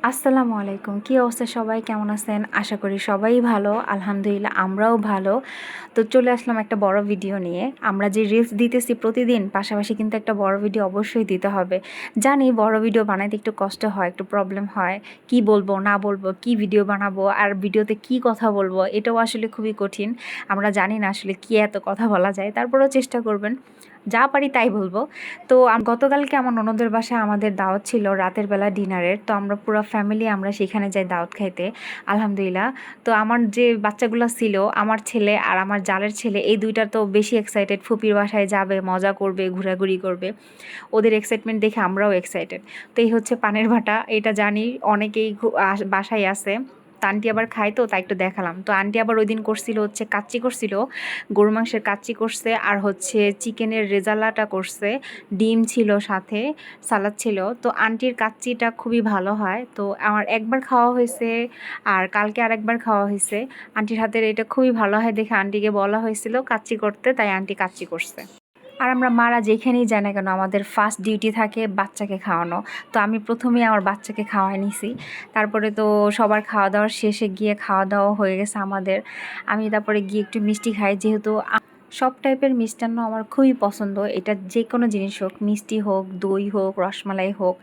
আসসালামু আলাইকুম। কি অবস্থা সবাই? কেমন আছেন? আশা করি সবাই ভালো। আলহামদুলিল্লাহ আমরাও ভালো। তো চলে আসলাম একটা বড় ভিডিও নিয়ে। আমরা যে রিলস দিতেছি প্রতিদিন, পাশাপাশি কিন্তু একটা বড় ভিডিও অবশ্যই দিতে হবে। জানি বড় ভিডিও বানাইতে একটু কষ্ট হয়, একটু প্রবলেম হয়। কি বলবো না বলবো, কি ভিডিও বানাবো আর ভিডিওতে কি কথা বলবো, এটাও আসলে খুবই কঠিন। আমরা জানি না আসলে কি এত কথা বলা যায়। তারপরেও চেষ্টা করবেন। যা পারি তাই বলবো। তো গতকালকে আমার ননদের বাসায় আমাদের দাওয়াত ছিল রাতের বেলা ডিনারের। তো আমরা পুরো ফ্যামিলি আমরা সেখানে যাই দাওয়াত খাইতে, আলহামদুলিল্লাহ। তো আমার যে বাচ্চাগুলো ছিল, আমার ছেলে আর আমার জালের ছেলে, এই দুইটা তো বেশি এক্সাইটেড, ফুপির বাসায় যাবে, মজা করবে, ঘোরাঘুরি করবে। ওদের এক্সাইটমেন্ট দেখে আমরাও এক্সাইটেড। তো এই হচ্ছে পানের ভাটা, এটা জানি অনেকেই বাসায় আছে। তো আন্টি আবার খায়, তো তাই একটু দেখালাম। তো আন্টি আবার ওই দিন করছিল হচ্ছে কাচ্চি করছিল, গরু মাংসের কাচ্চি করছে, আর হচ্ছে চিকেনের রেজালাটা করছে, ডিম ছিল সাথে, সালাদ ছিল। তো আন্টির কাচ্চিটা খুবই ভালো হয়। তো আমার একবার খাওয়া হয়েছে আর কালকে আরেকবার খাওয়া হয়েছে। আন্টির হাতের এটা খুবই ভালো হয় দেখে আন্টিকে বলা হয়েছিল কাচ্চি করতে, তাই আন্টি কাচ্চি করছে। আর আমরা মারা যেখানেই যাই না কেন আমাদের ফার্স্ট ডিউটি থাকে বাচ্চাকে খাওয়ানো। তো আমি প্রথমেই আমার বাচ্চাকে খাওয়াই নিছি। তারপরে তো সবার খাওয়া দাওয়ার শেষে গিয়ে খাওয়া দাওয়া হয়ে গেছে আমাদের। আমি তারপরে গিয়ে একটু মিষ্টি খাই, যেহেতু সব টাইপের মিষ্টান্ন আমার খুবই পছন্দ। এটা যে কোনো জিনিস হোক, মিষ্টি হোক, দই হোক, রসমালাই হোক।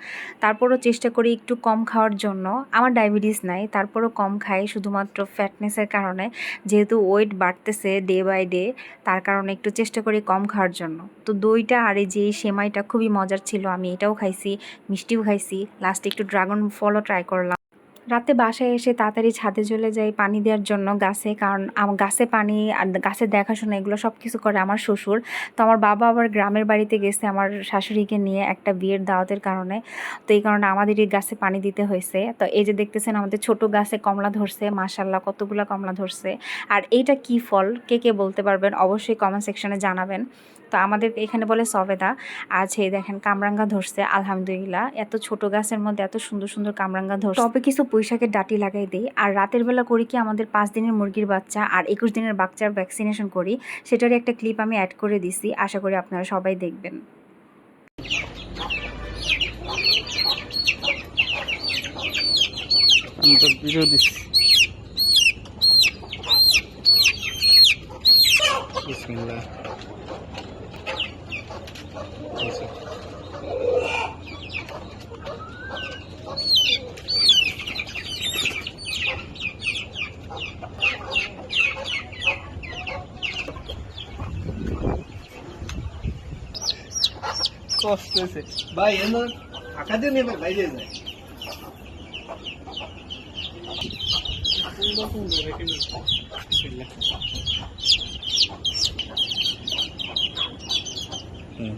তারপরও চেষ্টা করি একটু কম খাওয়ার জন্য। আমার ডায়াবেটিস নাই, তারপরও কম খাই শুধুমাত্র ফ্যাটনেসের কারণে, যেহেতু ওয়েট বাড়তেছে ডে বাই ডে। তার কারণে একটু চেষ্টা করি কম খাওয়ার জন্য। তো দইটা আর এই যে সেমাইটা খুবই মজার ছিল, আমি এটাও খাইছি, মিষ্টিও খাইছি, লাস্টে একটু ড্রাগন ফলও ট্রাই করলাম। রাতে বাসায় এসে তাড়াতাড়ি ছাদে চলে যাই পানি দেওয়ার জন্য গাছে, কারণ গাছে পানি আর গাছের দেখাশোনা এগুলো সব কিছু করে আমার শ্বশুর। তো আমার বাবা আবার গ্রামের বাড়িতে গেছে আমার শাশুড়িকে নিয়ে একটা বিয়ের দাওয়াতের কারণে। তো এই কারণে আমাদের এই গাছে পানি দিতে হয়েছে। তো এই যে দেখতেছেন আমাদের ছোট গাছে কমলা ধরছে, মাশাল্লাহ কতগুলো কমলা ধরছে। আর এইটা কি ফল কে কে বলতে পারবেন অবশ্যই কমেন্ট সেকশনে জানাবেন। তো আমাদের এখানে বলে সবেদা। আছে দেখেন কামরাঙ্গা ধরছে, আলহামদুলিল্লাহ এত ছোট গাছের মধ্যে এত সুন্দর সুন্দর কামরাঙ্গা ধরছে। তবে কিছু পুঁইশাকের ডাঁটি লাগাই দিই। আর রাতের বেলা করি কি, আমাদের 5 দিনের মুরগির বাচ্চা আর 21 দিনের বাচ্চার ভ্যাকসিনেশন করি, সেটারই একটা ক্লিপ আমি অ্যাড করে দিছি, আশা করি আপনারা সবাই দেখবেন। আমি তো ভিডিও দিচ্ছি। বিসমিল্লাহ। কষ্ট হয়েছে ভাই, এমন ফাঁকা দিয়ে নেবে বাইরে যায়। হুম